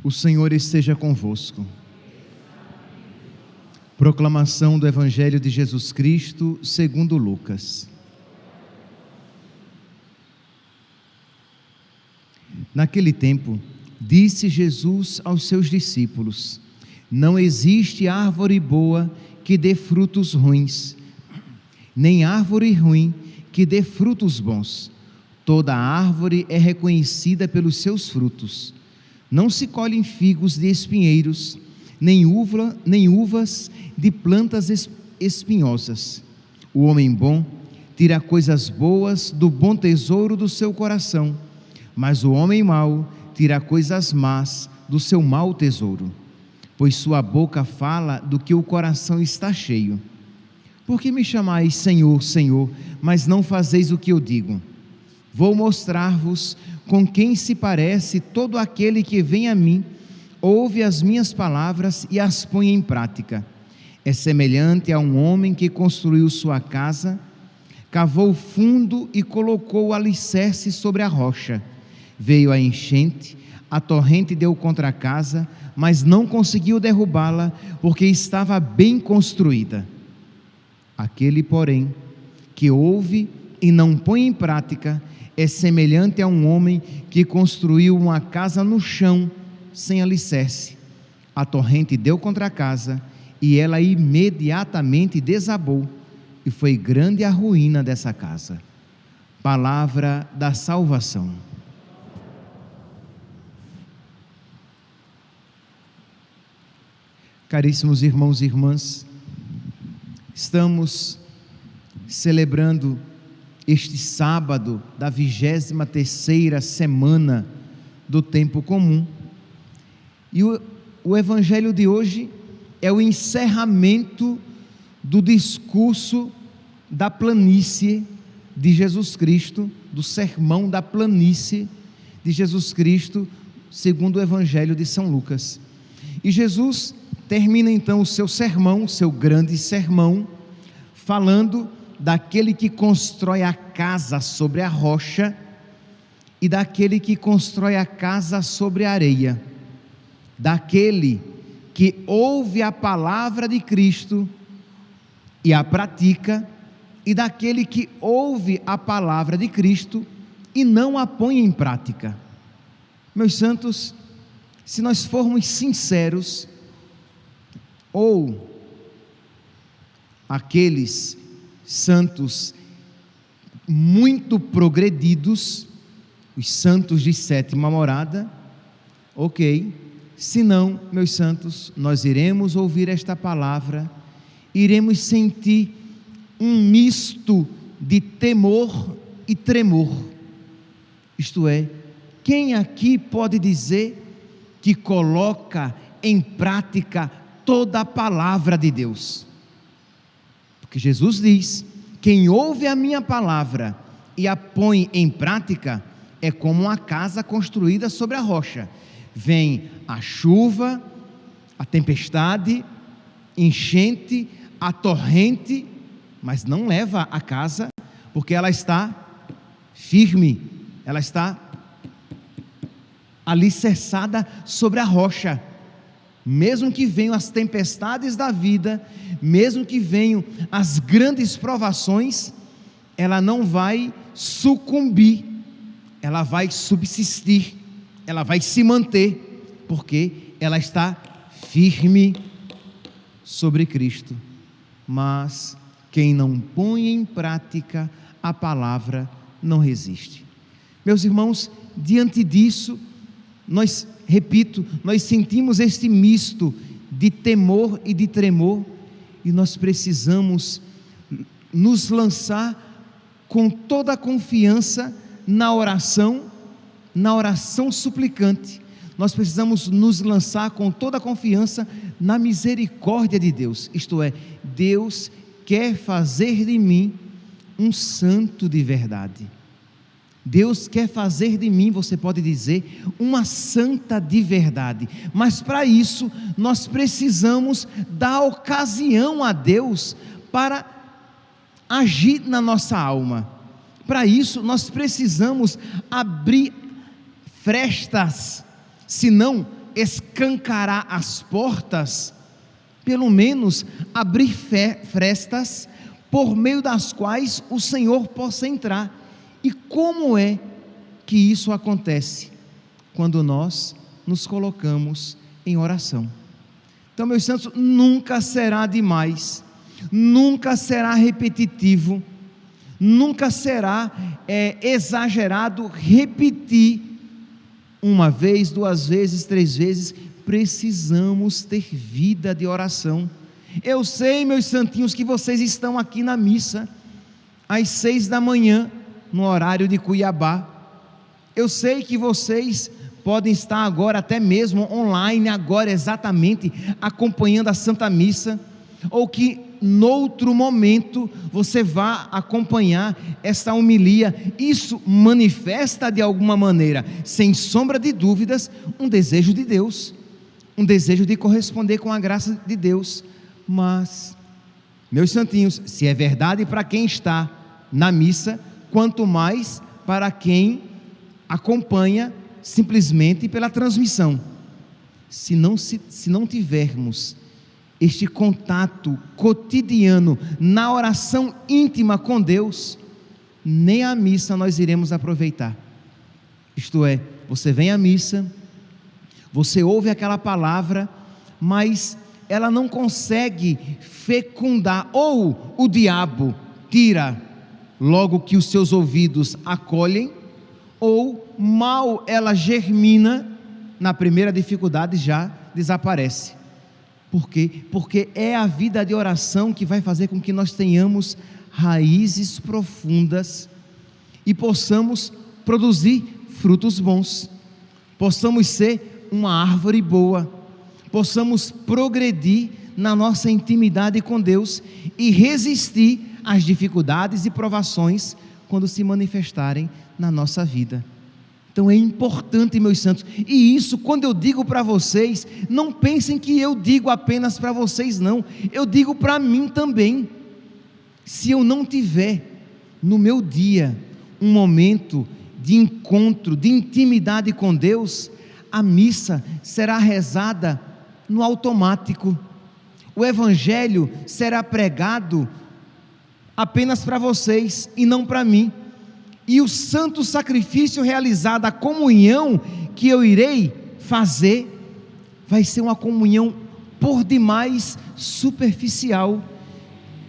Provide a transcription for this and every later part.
O Senhor esteja convosco. Proclamação do Evangelho de Jesus Cristo segundo Lucas. Naquele tempo, disse Jesus aos seus discípulos: não existe árvore boa que dê frutos ruins, nem árvore ruim que dê frutos bons. Toda árvore é reconhecida pelos seus frutos. Não se colhem figos de espinheiros, nem uvas de plantas espinhosas. O homem bom tira coisas boas do bom tesouro do seu coração, mas o homem mau tira coisas más do seu mau tesouro, pois sua boca fala do que o coração está cheio. Por que me chamais Senhor, Senhor, mas não fazeis o que eu digo? Vou mostrar-vos com quem se parece todo aquele que vem a mim, ouve as minhas palavras e as põe em prática. É semelhante a um homem que construiu sua casa, cavou fundo e colocou o alicerce sobre a rocha. Veio a enchente, a torrente deu contra a casa, mas não conseguiu derrubá-la, porque estava bem construída. Aquele, porém, que ouve e não põe em prática, é semelhante a um homem que construiu uma casa no chão, sem alicerce. A torrente deu contra a casa, e ela imediatamente desabou, e foi grande a ruína dessa casa. Palavra da salvação. Caríssimos irmãos e irmãs, estamos celebrando este sábado da 23ª semana do tempo comum, e o evangelho de hoje é o encerramento do discurso da planície de Jesus Cristo, do sermão da planície de Jesus Cristo, segundo o evangelho de São Lucas. E Jesus termina então o seu sermão, seu grande sermão, falando daquele que constrói a casa sobre a rocha e daquele que constrói a casa sobre a areia, daquele que ouve a palavra de Cristo e a pratica, e daquele que ouve a palavra de Cristo e não a põe em prática. Meus santos, se nós formos sinceros, ou aqueles santos muito progredidos, os santos de sétima morada, ok. Se não, meus santos, nós iremos ouvir esta palavra, iremos sentir um misto de temor e tremor. Isto é, quem aqui pode dizer que coloca em prática toda a palavra de Deus? Porque Jesus diz: quem ouve a minha palavra e a põe em prática é como uma casa construída sobre a rocha. Vem a chuva, a tempestade, enchente, a torrente, mas não leva a casa, porque ela está firme, ela está alicerçada sobre a rocha. Mesmo que venham as tempestades da vida, mesmo que venham as grandes provações, ela não vai sucumbir, ela vai subsistir, ela vai se manter, porque ela está firme sobre Cristo. Mas quem não põe em prática a palavra não resiste. Meus irmãos, diante disso, nós sentimos este misto de temor e de tremor, e nós precisamos nos lançar com toda a confiança na oração suplicante. Nós precisamos nos lançar com toda a confiança na misericórdia de Deus. Isto é, Deus quer fazer de mim um santo de verdade. Deus quer fazer de mim, você pode dizer, uma santa de verdade, mas para isso nós precisamos dar ocasião a Deus para agir na nossa alma. Para isso nós precisamos abrir frestas, se não escancarar as portas, pelo menos abrir frestas por meio das quais o Senhor possa entrar. E como é que isso acontece? Quando nós nos colocamos em oração. Então, meus santos, nunca será demais, nunca será repetitivo, nunca será exagerado repetir uma vez, 2 vezes, 3 vezes. Precisamos ter vida de oração. Eu sei, meus santinhos, que vocês estão aqui na missa às 6 da manhã, no horário de Cuiabá. Eu sei que vocês podem estar agora até mesmo online, agora exatamente, acompanhando a Santa Missa, ou que noutro momento você vá acompanhar essa homilia. Isso manifesta de alguma maneira, sem sombra de dúvidas, um desejo de Deus, um desejo de corresponder com a graça de Deus. Mas, meus santinhos, se é verdade para quem está na missa, quanto mais para quem acompanha simplesmente pela transmissão. Se não tivermos este contato cotidiano na oração íntima com Deus, nem a missa nós iremos aproveitar. Isto é, você vem à missa, você ouve aquela palavra, mas ela não consegue fecundar, ou o diabo tira logo que os seus ouvidos acolhem, ou mal ela germina, na primeira dificuldade já desaparece. Por quê? Porque é a vida de oração que vai fazer com que nós tenhamos raízes profundas e possamos produzir frutos bons, possamos ser uma árvore boa, possamos progredir na nossa intimidade com Deus e resistir às dificuldades e provações quando se manifestarem na nossa vida. Então é importante, meus santos, e isso, quando eu digo para vocês, não pensem que eu digo apenas para vocês, não, eu digo para mim também. Se eu não tiver no meu dia um momento de encontro, de intimidade com Deus, a missa será rezada no automático, o evangelho será pregado apenas para vocês e não para mim. E o santo sacrifício realizado, a comunhão que eu irei fazer, vai ser uma comunhão por demais superficial.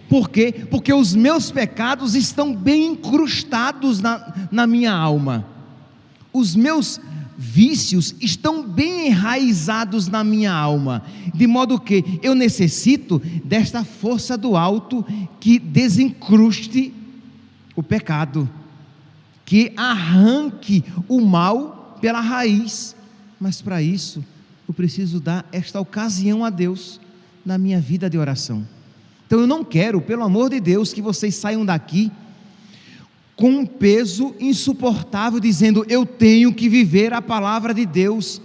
Por quê? Porque os meus pecados estão bem incrustados na minha alma, os meus vícios estão bem enraizados na minha alma, de modo que eu necessito desta força do alto que desencruste o pecado, que arranque o mal pela raiz. Mas para isso eu preciso dar esta ocasião a Deus na minha vida de oração. Então eu não quero, pelo amor de Deus, que vocês saiam daqui com um peso insuportável, dizendo: eu tenho que viver a palavra de Deus,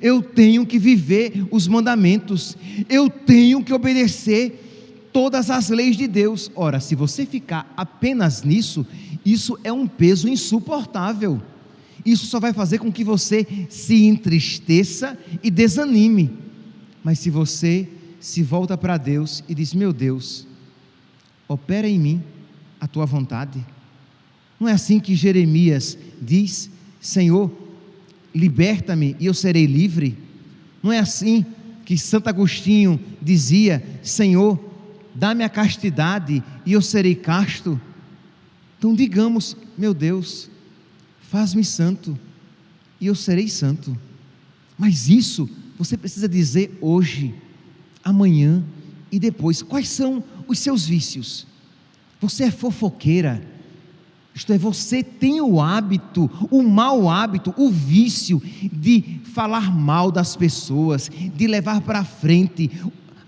eu tenho que viver os mandamentos, eu tenho que obedecer todas as leis de Deus. Ora, se você ficar apenas nisso, isso é um peso insuportável, isso só vai fazer com que você se entristeça e desanime. Mas se você se volta para Deus e diz: meu Deus, opera em mim a tua vontade. Não é assim que Jeremias diz: Senhor, liberta-me e eu serei livre? Não é assim que Santo Agostinho dizia: Senhor, dá-me a castidade e eu serei casto? Então digamos: meu Deus, faz-me santo e eu serei santo. Mas isso você precisa dizer hoje, amanhã e depois. Quais são os seus vícios? Você é fofoqueira, isto é, você tem o hábito, o mau hábito, o vício de falar mal das pessoas, de levar para frente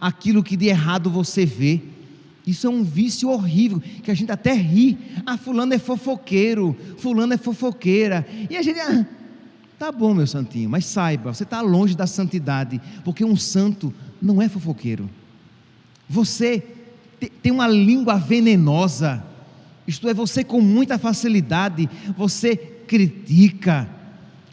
aquilo que de errado você vê. Isso é um vício horrível, que a gente até ri: ah, fulano é fofoqueiro, fulano é fofoqueira, e a gente, tá bom, meu santinho, mas saiba, você está longe da santidade, porque um santo não é fofoqueiro. Você tem uma língua venenosa, isto é, você com muita facilidade, você critica,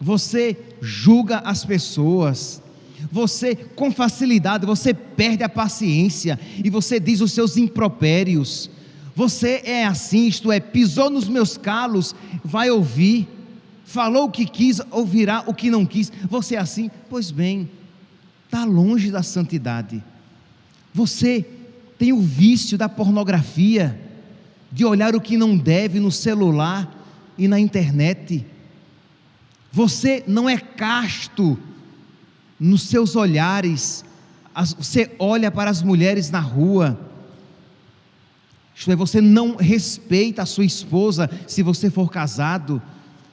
você julga as pessoas, Você, com facilidade, você perde a paciência e você diz os seus impropérios. Você é assim, isto é, pisou nos meus calos, vai ouvir, falou o que quis, ouvirá o que não quis. Você é assim? Pois bem, está longe da santidade. Você tem o vício da pornografia, de olhar o que não deve no celular e na internet. Você não é casto nos seus olhares. Você olha para as mulheres na rua, isto é, você não respeita a sua esposa se você for casado,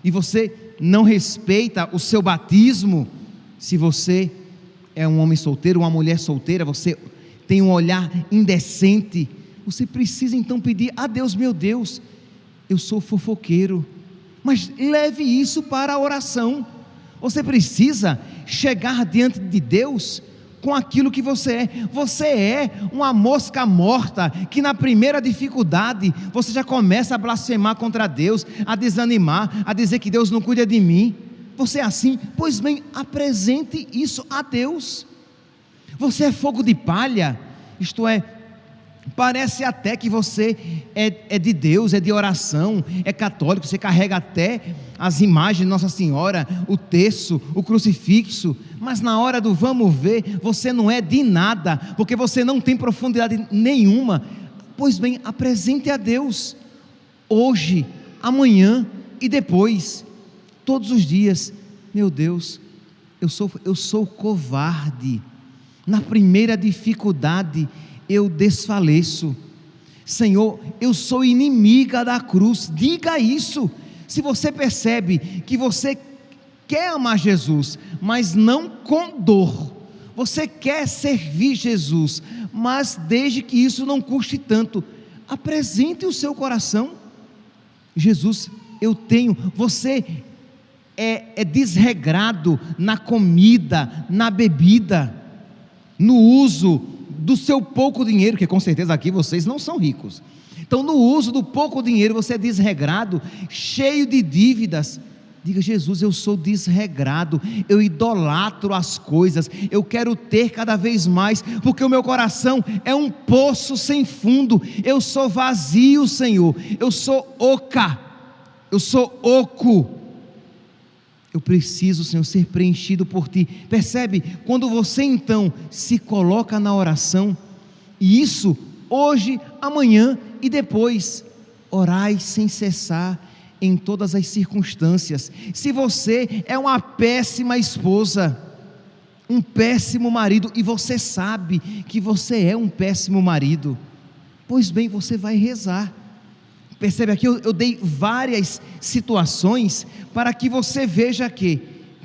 e você não respeita o seu batismo se você é um homem solteiro, uma mulher solteira. Você tem um olhar indecente. Você precisa então pedir a Deus: meu Deus, eu sou fofoqueiro, mas leve isso para a oração. Você precisa chegar diante de Deus com aquilo que você é. Você é uma mosca morta, que na primeira dificuldade, você já começa a blasfemar contra Deus, a desanimar, a dizer que Deus não cuida de mim. Você é assim? Pois bem, apresente isso a Deus. Você é fogo de palha, isto é, parece até que você é de Deus, é de oração, é católico, você carrega até as imagens de Nossa Senhora, o terço, o crucifixo, mas na hora do vamos ver, você não é de nada, porque você não tem profundidade nenhuma. Pois bem, apresente a Deus, hoje, amanhã e depois, todos os dias. Meu Deus, eu sou covarde, na primeira dificuldade eu desfaleço. Senhor, eu sou inimiga da cruz. Diga isso. Se você percebe que você quer amar Jesus, mas não com dor, você quer servir Jesus, mas desde que isso não custe tanto, apresente o seu coração. Jesus, você é desregrado na comida, na bebida, no uso do seu pouco dinheiro, que com certeza aqui vocês não são ricos. Então, no uso do pouco dinheiro, você é desregrado, cheio de dívidas. Diga: Jesus, eu sou desregrado, eu idolatro as coisas, eu quero ter cada vez mais, porque o meu coração é um poço sem fundo. Eu sou vazio, Senhor, eu sou oca, eu sou oco. Eu preciso, Senhor, ser preenchido por Ti. Percebe? Quando você então se coloca na oração, e isso hoje, amanhã e depois, orai sem cessar em todas as circunstâncias. Se você é uma péssima esposa, um péssimo marido, e você sabe que você é um péssimo marido, pois bem, você vai rezar. Percebe aqui, eu dei várias situações para que você veja que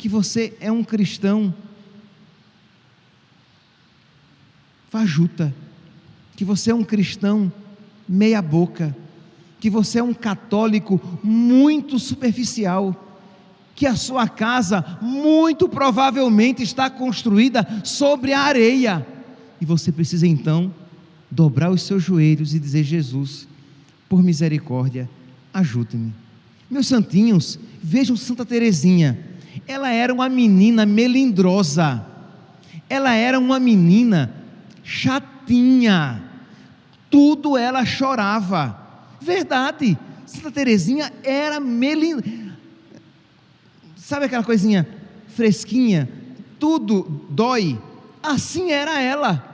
você é um cristão fajuta, que você é um cristão meia boca, que você é um católico muito superficial, que a sua casa muito provavelmente está construída sobre a areia, e você precisa então dobrar os seus joelhos e dizer: Jesus, por misericórdia, ajude-me. Meus santinhos, vejam Santa Teresinha. Ela era uma menina melindrosa, ela era uma menina chatinha, tudo ela chorava. Verdade, Santa Teresinha era melindrosa. Sabe aquela coisinha fresquinha, tudo dói? Assim era ela.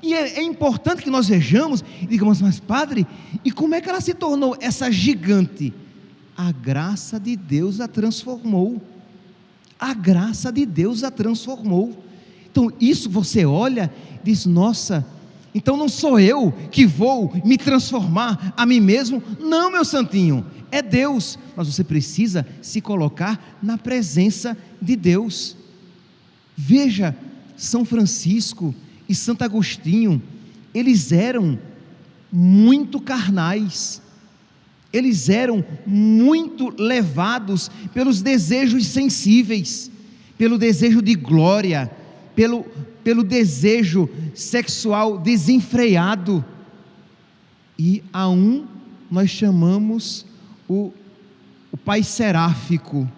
E é importante que nós vejamos e digamos: mas padre, e como é que ela se tornou essa gigante? A graça de Deus a transformou. A graça de Deus a transformou. Então isso você olha e diz: nossa, então não sou eu que vou me transformar a mim mesmo. Não, meu santinho, é Deus. Mas você precisa se colocar na presença de Deus. Veja, São Francisco e Santo Agostinho, eles eram muito carnais, eles eram muito levados pelos desejos sensíveis, pelo desejo de glória, pelo desejo sexual desenfreado. E a um nós chamamos o pai seráfico,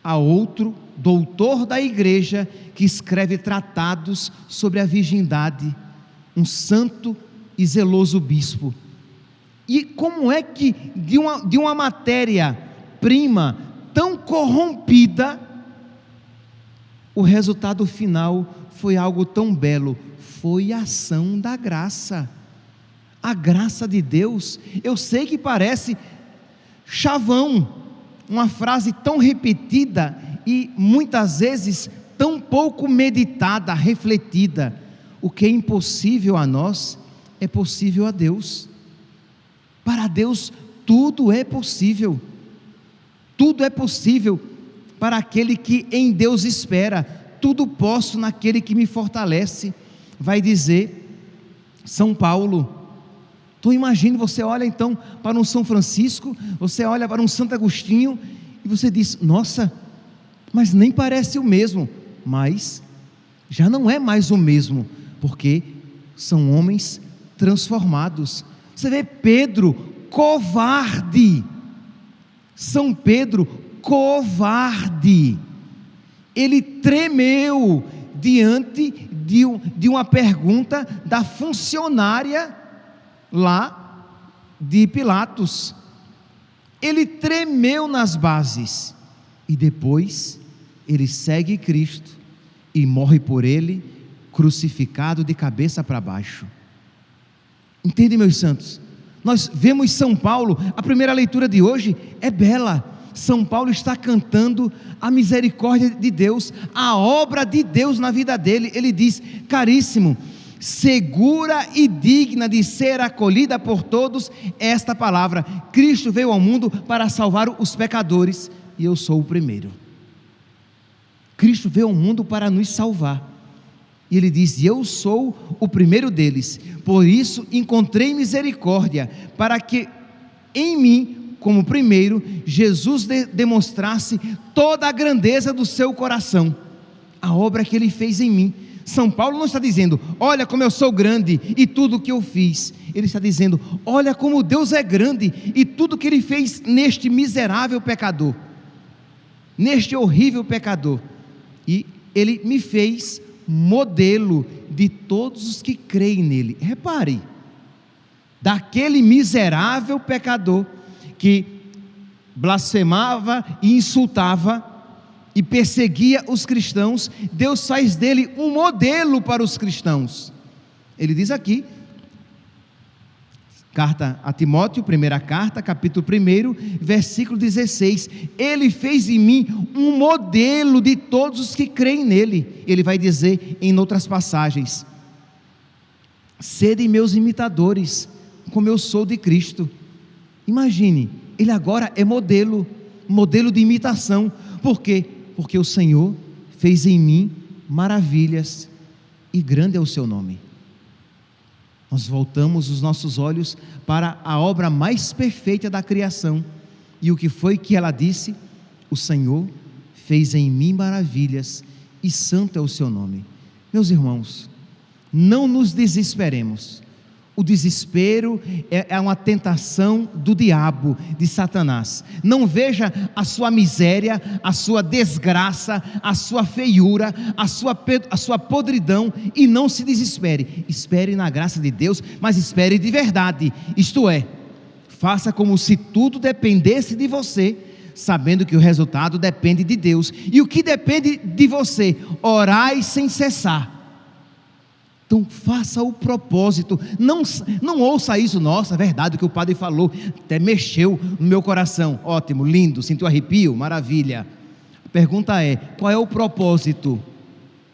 a outro doutor da igreja que escreve tratados sobre a virgindade, um santo e zeloso bispo. E como é que de uma matéria-prima tão corrompida, o resultado final foi algo tão belo? Foi a ação da graça, a graça de Deus. Eu sei que parece chavão, uma frase tão repetida e muitas vezes tão pouco meditada, refletida. O que é impossível a nós é possível a Deus. Para Deus tudo é possível. Tudo é possível para aquele que em Deus espera. Tudo posso naquele que me fortalece, vai dizer São Paulo. Então imagine, você olha então para um São Francisco, você olha para um Santo Agostinho, e você diz: nossa, mas nem parece o mesmo. Mas já não é mais o mesmo, porque são homens transformados. Você vê Pedro, covarde, São Pedro, covarde, ele tremeu diante de uma pergunta da funcionária lá de Pilatos. Ele tremeu nas bases, e depois ele segue Cristo e morre por ele, crucificado de cabeça para baixo. Entende, meus santos? Nós vemos São Paulo, a primeira leitura de hoje é bela. São Paulo está cantando a misericórdia de Deus, a obra de Deus na vida dele. Ele diz: caríssimo, segura e digna de ser acolhida por todos esta palavra: Cristo veio ao mundo para salvar os pecadores, e eu sou o primeiro. Cristo veio ao mundo para nos salvar, e ele diz: e eu sou o primeiro deles. Por isso encontrei misericórdia, para que em mim, como primeiro, Jesus demonstrasse toda a grandeza do seu coração, a obra que ele fez em mim. São Paulo não está dizendo: olha como eu sou grande e tudo que eu fiz. Ele está dizendo: olha como Deus é grande e tudo que ele fez neste miserável pecador, neste horrível pecador. E ele me fez modelo de todos os que creem nele. Repare, daquele miserável pecador que blasfemava e insultava e perseguia os cristãos, Deus faz dele um modelo para os cristãos. Ele diz aqui, carta a Timóteo, primeira carta, capítulo 1, versículo 16: ele fez em mim um modelo de todos os que creem nele. Ele vai dizer em outras passagens: sede meus imitadores, como eu sou de Cristo. Imagine, ele agora é modelo de imitação. Por quê? Porque o Senhor fez em mim maravilhas, e grande é o seu nome. Nós voltamos os nossos olhos para a obra mais perfeita da criação, e o que foi que ela disse? O Senhor fez em mim maravilhas, e santo é o seu nome. Meus irmãos, não nos desesperemos. O desespero é uma tentação do diabo, de Satanás. Não veja a sua miséria, a sua desgraça, a sua feiura, a sua podridão, e não se desespere. Espere na graça de Deus, mas espere de verdade. Isto é, faça como se tudo dependesse de você, sabendo que o resultado depende de Deus. E o que depende de você? Orai sem cessar. Então faça o propósito, não ouça isso: nossa, é verdade o que o padre falou, até mexeu no meu coração, ótimo, lindo, sentiu arrepio, maravilha. A pergunta é: qual é o propósito?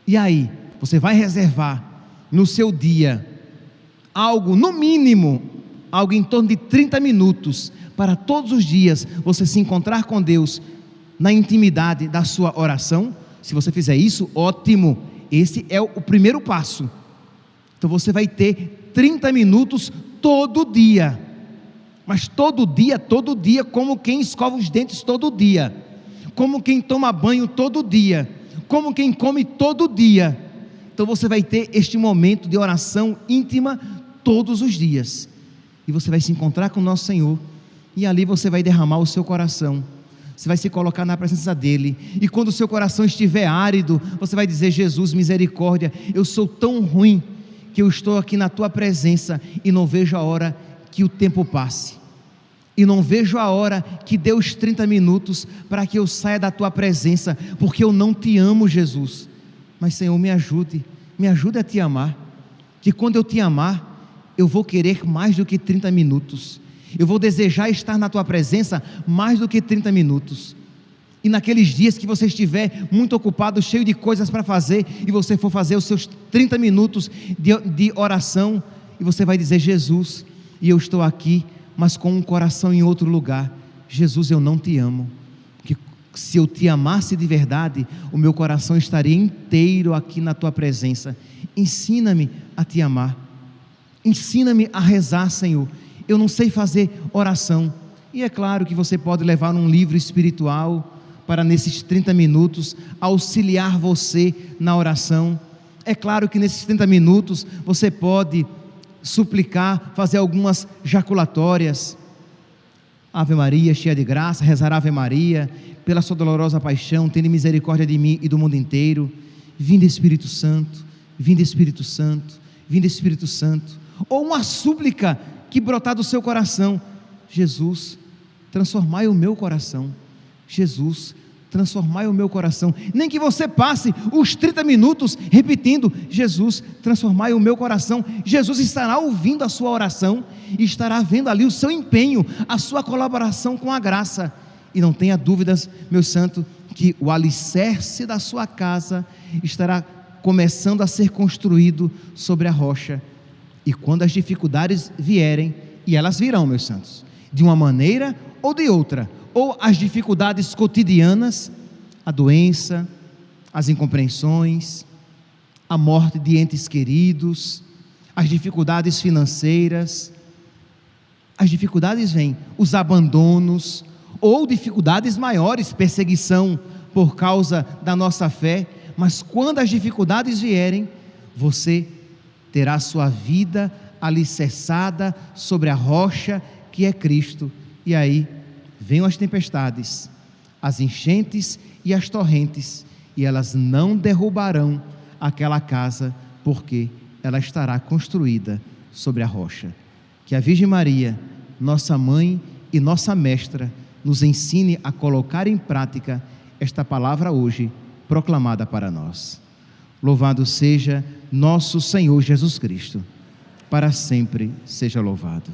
E aí, você vai reservar no seu dia algo, no mínimo, algo em torno de 30 minutos, para todos os dias você se encontrar com Deus na intimidade da sua oração? Se você fizer isso, ótimo, esse é o primeiro passo. Então você vai ter 30 minutos todo dia, mas todo dia, como quem escova os dentes todo dia, como quem toma banho todo dia, como quem come todo dia. Então você vai ter este momento de oração íntima todos os dias, e você vai se encontrar com o nosso Senhor, e ali você vai derramar o seu coração. Você vai se colocar na presença dele, e quando o seu coração estiver árido, você vai dizer: Jesus, misericórdia, eu sou tão ruim, que eu estou aqui na tua presença, e não vejo a hora que o tempo passe, e não vejo a hora que dê os 30 minutos, para que eu saia da tua presença, porque eu não te amo, Jesus. Mas Senhor, me ajude a te amar, que quando eu te amar, eu vou querer mais do que 30 minutos, eu vou desejar estar na tua presença mais do que 30 minutos, e naqueles dias que você estiver muito ocupado, cheio de coisas para fazer, e você for fazer os seus 30 minutos de oração, e você vai dizer: Jesus, e eu estou aqui, mas com um coração em outro lugar. Jesus, eu não te amo, que se eu te amasse de verdade, o meu coração estaria inteiro aqui na tua presença. Ensina-me a te amar, ensina-me a rezar, Senhor. Eu não sei fazer oração, e é claro que você pode levar um livro espiritual, para nesses 30 minutos, auxiliar você na oração. É claro que nesses 30 minutos, você pode suplicar, fazer algumas jaculatórias: Ave Maria, cheia de graça, rezar Ave Maria, pela sua dolorosa paixão, tende misericórdia de mim e do mundo inteiro. Vinde Espírito Santo, vinde Espírito Santo, vinde Espírito Santo. Ou uma súplica que brotar do seu coração: Jesus, transformai o meu coração. Jesus, transformai o meu coração. Nem que você passe os 30 minutos repetindo: Jesus, transformai o meu coração. Jesus estará ouvindo a sua oração e estará vendo ali o seu empenho, a sua colaboração com a graça. E não tenha dúvidas, meu santo, que o alicerce da sua casa estará começando a ser construído sobre a rocha. E quando as dificuldades vierem, e elas virão, meus santos, de uma maneira ou de outra, ou as dificuldades cotidianas, a doença, as incompreensões, a morte de entes queridos, as dificuldades financeiras, as dificuldades vêm, os abandonos, ou dificuldades maiores, perseguição por causa da nossa fé. Mas quando as dificuldades vierem, você terá a sua vida alicerçada sobre a rocha que é Cristo, e aí venham as tempestades, as enchentes e as torrentes, e elas não derrubarão aquela casa, porque ela estará construída sobre a rocha. Que a Virgem Maria, nossa mãe e nossa mestra, nos ensine a colocar em prática esta palavra hoje proclamada para nós. Louvado seja nosso Senhor Jesus Cristo, para sempre seja louvado.